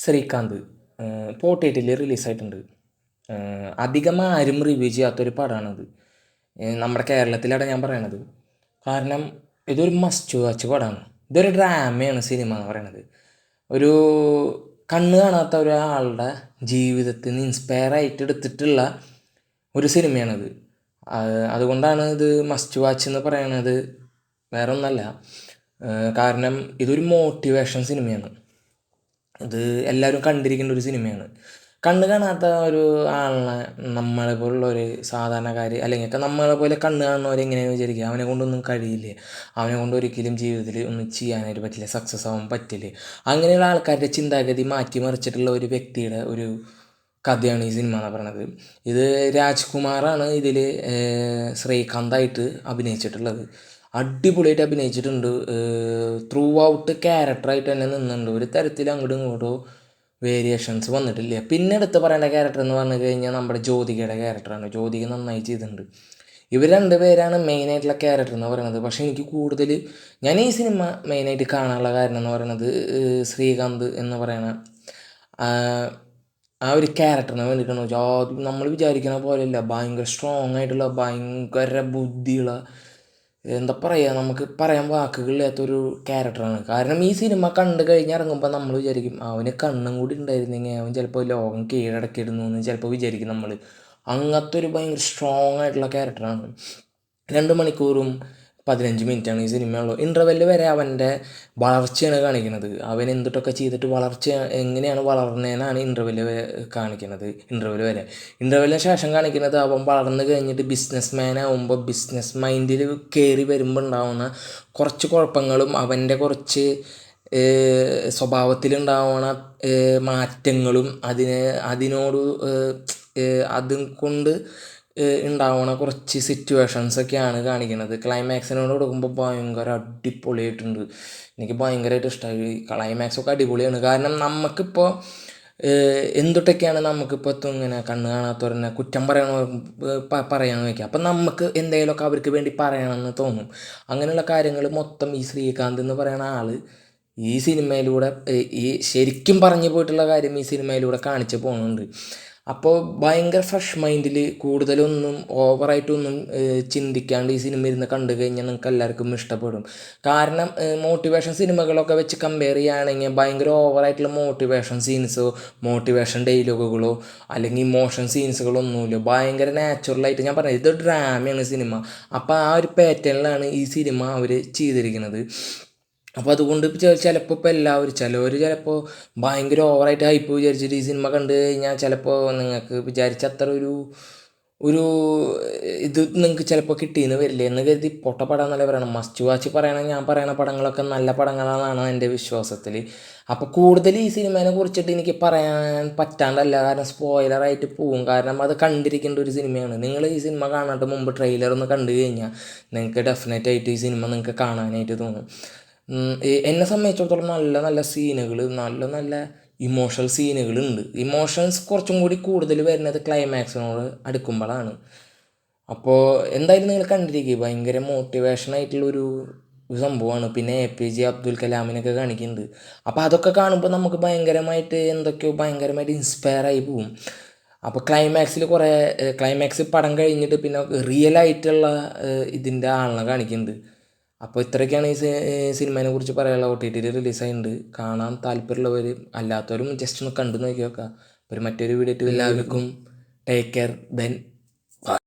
ശ്രീകാന്ത് ഇപ്പോൾ OTTയിൽ റിലീസായിട്ടുണ്ട്. അധികം ആരും റിവ്യൂ ചെയ്യാത്തൊരു പടമാണത്. നമ്മുടെ കേരളത്തിലാണ് ഞാൻ പറയണത്. കാരണം ഇതൊരു മസ്റ്റ് വാച്ച് പടമാണ്. ഇതൊരു ഡ്രാമയാണ് സിനിമ എന്ന് പറയണത്. ഒരു കണ്ണ് കാണാത്ത ഒരാളുടെ ജീവിതത്തിൽ നിന്ന് ഇൻസ്പയർ ആയിട്ട് എടുത്തിട്ടുള്ള ഒരു സിനിമയാണത്. അതുകൊണ്ടാണ് ഇത് മസ്റ്റ് വാച്ച് എന്ന് പറയണത്. വേറെ ഒന്നല്ല, കാരണം ഇതൊരു മോട്ടിവേഷൻ സിനിമയാണ്. ഇത് എല്ലാവരും കണ്ടിരിക്കേണ്ട ഒരു സിനിമയാണ്. കണ്ണ് കാണാത്ത ഒരു ആളിനെ നമ്മളെ പോലുള്ള ഒരു സാധാരണക്കാർ അല്ലെങ്കിൽ നമ്മളെ പോലെ കണ്ണ് കാണുന്നവരെങ്ങനെയാണെന്ന് വിചാരിക്കുക, അവനെ കൊണ്ടൊന്നും കഴിയില്ലേ, അവനെ കൊണ്ട് ഒരിക്കലും ജീവിതത്തിൽ ഒന്നും ചെയ്യാനായിട്ട് പറ്റില്ല, സക്സസ് ആവാൻ പറ്റില്ലേ, അങ്ങനെയുള്ള ആൾക്കാരുടെ ചിന്താഗതി മാറ്റിമറിച്ചിട്ടുള്ള ഒരു വ്യക്തിയുടെ ഒരു കഥയാണ് ഈ സിനിമ എന്ന് പറയുന്നത്. ഇത് രാജ്കുമാറാണ് ഇതിൽ ശ്രീകാന്തായിട്ട് അഭിനയിച്ചിട്ടുള്ളത്. അടിപൊളിയായിട്ട് അഭിനയിച്ചിട്ടുണ്ട്. ത്രൂ ഔട്ട് ക്യാരക്ടറായിട്ട് തന്നെ നിന്നുണ്ട്. ഒരു തരത്തിൽ അങ്ങോട്ടും ഇങ്ങോട്ടോ വേരിയേഷൻസ് വന്നിട്ടില്ല. പിന്നെ എടുത്ത് പറയേണ്ട ക്യാരക്ടർ എന്ന് പറഞ്ഞു കഴിഞ്ഞാൽ നമ്മുടെ ജ്യോതികയുടെ ക്യാരക്ടറാണ്. ജ്യോതിക നന്നായി ചെയ്തിട്ടുണ്ട്. ഇവർ രണ്ടുപേരാണ് മെയിനായിട്ടുള്ള ക്യാരക്ടർ എന്ന് പറയുന്നത്. പക്ഷേ എനിക്ക് കൂടുതൽ ഞാൻ ഈ സിനിമ മെയിനായിട്ട് കാണാനുള്ള കാരണം എന്ന് പറയുന്നത് ശ്രീകാന്ത് എന്ന് പറയുന്ന ആ ഒരു ക്യാരക്ടറിനെ വേണ്ടിയിട്ടാണ്. വെച്ചാൽ നമ്മൾ വിചാരിക്കുന്ന പോലെയല്ല, ഭയങ്കര സ്ട്രോങ് ആയിട്ടുള്ള, ഭയങ്കര ബുദ്ധിയുള്ള, എന്താ പറയുക, നമുക്ക് പറയാൻ വാക്കുകളില്ലാത്തൊരു ക്യാരക്ടറാണ്. കാരണം ഈ സിനിമ കണ്ടു കഴിഞ്ഞ് ഇറങ്ങുമ്പോൾ നമ്മൾ വിചാരിക്കും അവന് കണ്ണും കൂടി ഉണ്ടായിരുന്നെങ്കിൽ അവൻ ചിലപ്പോൾ ലോകം കീഴടക്കിയിരുന്നു എന്ന് ചിലപ്പോൾ വിചാരിക്കും നമ്മൾ. അങ്ങനത്തെ ഒരു ഭയങ്കര സ്ട്രോങ് ആയിട്ടുള്ള ക്യാരക്ടറാണ്. 2 മണിക്കൂറും 15 മിനിറ്റാണ് ഈ സിനിമയുള്ളൂ. ഇൻ്റർവെല്ല് വരെ അവൻ്റെ വളർച്ചയാണ് കാണിക്കുന്നത്. അവൻ എന്തിട്ടൊക്കെ ചെയ്തിട്ട് വളർച്ച എങ്ങനെയാണ് വളർന്നതെന്നാണ് ഇൻ്റർവെല്ല് കാണിക്കുന്നത്. ഇൻ്റർവെല്ലിന് ശേഷം കാണിക്കുന്നത് അവൻ വളർന്നു കഴിഞ്ഞിട്ട് ബിസിനസ് മാൻ ആകുമ്പോൾ ബിസിനസ് മൈൻഡിൽ കയറി വരുമ്പോൾ ഉണ്ടാകുന്ന കുറച്ച് കുഴപ്പങ്ങളും അവൻ്റെ കുറച്ച് സ്വഭാവത്തിലുണ്ടാവുന്ന മാറ്റങ്ങളും അതിനോട് അതും കൊണ്ട് ഉണ്ടാവുന്ന കുറച്ച് സിറ്റുവേഷൻസൊക്കെയാണ് കാണിക്കുന്നത്. ക്ലൈമാക്സിനോട് കൊടുക്കുമ്പോൾ ഭയങ്കര അടിപൊളിയായിട്ടുണ്ട്. എനിക്ക് ഭയങ്കരമായിട്ട് ഇഷ്ടമായി. ക്ലൈമാക്സൊക്കെ അടിപൊളിയാണ്. കാരണം നമുക്കിപ്പോൾ എന്തൊട്ടൊക്കെയാണ് നമുക്കിപ്പോൾ ഇങ്ങനെ കണ്ണ് കാണാത്തവരെന്നെ കുറ്റം പറയാമെന്ന് വയ്ക്കുക. അപ്പം നമുക്ക് എന്തെങ്കിലുമൊക്കെ അവർക്ക് വേണ്ടി പറയണമെന്ന് തോന്നും. അങ്ങനെയുള്ള കാര്യങ്ങൾ മൊത്തം ഈ ശ്രീകാന്ത് എന്ന് പറയുന്ന ആൾ ഈ സിനിമയിലൂടെ ഈ ശരിക്കും പറഞ്ഞു പോയിട്ടുള്ള കാര്യം ഈ സിനിമയിലൂടെ കാണിച്ച് പോകുന്നുണ്ട്. അപ്പോൾ ഭയങ്കര ഫ്രഷ് മൈൻഡിൽ കൂടുതലൊന്നും ഓവറായിട്ടൊന്നും ചിന്തിക്കാണ്ട് ഈ സിനിമ ഇരുന്ന് കണ്ടു കഴിഞ്ഞാൽ നിങ്ങൾക്ക് എല്ലാവർക്കും ഇഷ്ടപ്പെടും. കാരണം മോട്ടിവേഷൻ സിനിമകളൊക്കെ വെച്ച് കമ്പയർ ചെയ്യുകയാണെങ്കിൽ ഭയങ്കര ഓവറായിട്ടുള്ള മോട്ടിവേഷൻ സീൻസോ മോട്ടിവേഷൻ ഡയലോഗുകളോ അല്ലെങ്കിൽ ഇമോഷൻ സീൻസുകളോ ഒന്നുമില്ല. ഭയങ്കര നാച്ചുറലായിട്ട്, ഞാൻ പറഞ്ഞത് ഇത് ഡ്രാമയാണ് സിനിമ. അപ്പോൾ ആ ഒരു പാറ്റേണിലാണ് ഈ സിനിമ അവർ ചെയ്തിരിക്കുന്നത്. അപ്പോൾ അതുകൊണ്ട് ചിലപ്പോൾ ഇപ്പോൾ എല്ലാവരും ചിലപ്പോൾ ഭയങ്കര ഓവറായിട്ട് ഹൈപ്പ് വിചാരിച്ചിട്ട് ഈ സിനിമ കണ്ടു കഴിഞ്ഞാൽ ചിലപ്പോൾ നിങ്ങൾക്ക് വിചാരിച്ച അത്ര ഒരു ഇത് നിങ്ങൾക്ക് ചിലപ്പോൾ കിട്ടിയെന്ന് വരില്ല എന്ന് കരുതി പൊട്ട പടം എന്നല്ല പറയണം. മസ്റ്റ് വാച്ച് ഞാൻ പറയണ പടങ്ങളൊക്കെ നല്ല പടങ്ങളാണെന്നാണ് എൻ്റെ വിശ്വാസത്തിൽ. അപ്പോൾ കൂടുതൽ ഈ സിനിമേനെ കുറിച്ചിട്ട് എനിക്ക് പറയാൻ പറ്റാണ്ടല്ല, കാരണം സ്പോയിലറായിട്ട് പോവും. കാരണം അത് കണ്ടിരിക്കേണ്ട ഒരു സിനിമയാണ്. നിങ്ങൾ ഈ സിനിമ കാണാണ്ട് മുമ്പ് ട്രെയിലർ കണ്ടു കഴിഞ്ഞാൽ നിങ്ങൾക്ക് ഡെഫിനറ്റായിട്ട് ഈ സിനിമ നിങ്ങൾക്ക് കാണാനായിട്ട് തോന്നും. എന്നെ സംബന്ധിച്ചിടത്തോളം നല്ല നല്ല സീനുകൾ, നല്ല നല്ല ഇമോഷണൽ സീനുകളുണ്ട്. ഇമോഷൻസ് കുറച്ചും കൂടി കൂടുതൽ വരുന്നത് ക്ലൈമാക്സിനോട് അടുക്കുമ്പോഴാണ്. അപ്പോൾ എന്തായാലും നിങ്ങൾ കണ്ടിരിക്കുക. ഭയങ്കര മോട്ടിവേഷനായിട്ടുള്ളൊരു സംഭവമാണ്. പിന്നെ APJ അബ്ദുൽ കലാമിനൊക്കെ കാണിക്കുന്നുണ്ട്. അപ്പോൾ അതൊക്കെ കാണുമ്പോൾ നമുക്ക് ഭയങ്കരമായിട്ട് എന്തൊക്കെയോ ഭയങ്കരമായിട്ട് ഇൻസ്പയറായി പോവും. അപ്പോൾ ക്ലൈമാക്സ് പടം കഴിഞ്ഞിട്ട് പിന്നെ റിയലായിട്ടുള്ള ഇതിൻ്റെ ആളിനെ കാണിക്കുന്നുണ്ട്. അപ്പോൾ ഇത്രയൊക്കെയാണ് ഈ സിനിമേനെ കുറിച്ച് പറയാനുള്ള. OTTയിൽ റിലീസായിട്ടുണ്ട്. കാണാൻ താല്പര്യമുള്ളവർ, അല്ലാത്തവരും ജസ്റ്റ് ഒന്ന് കണ്ടു നോക്കി നോക്കുക. ഒരു മറ്റൊരു വീഡിയോ എല്ലാവർക്കും ടേക്ക് കെയർ. ദെൻ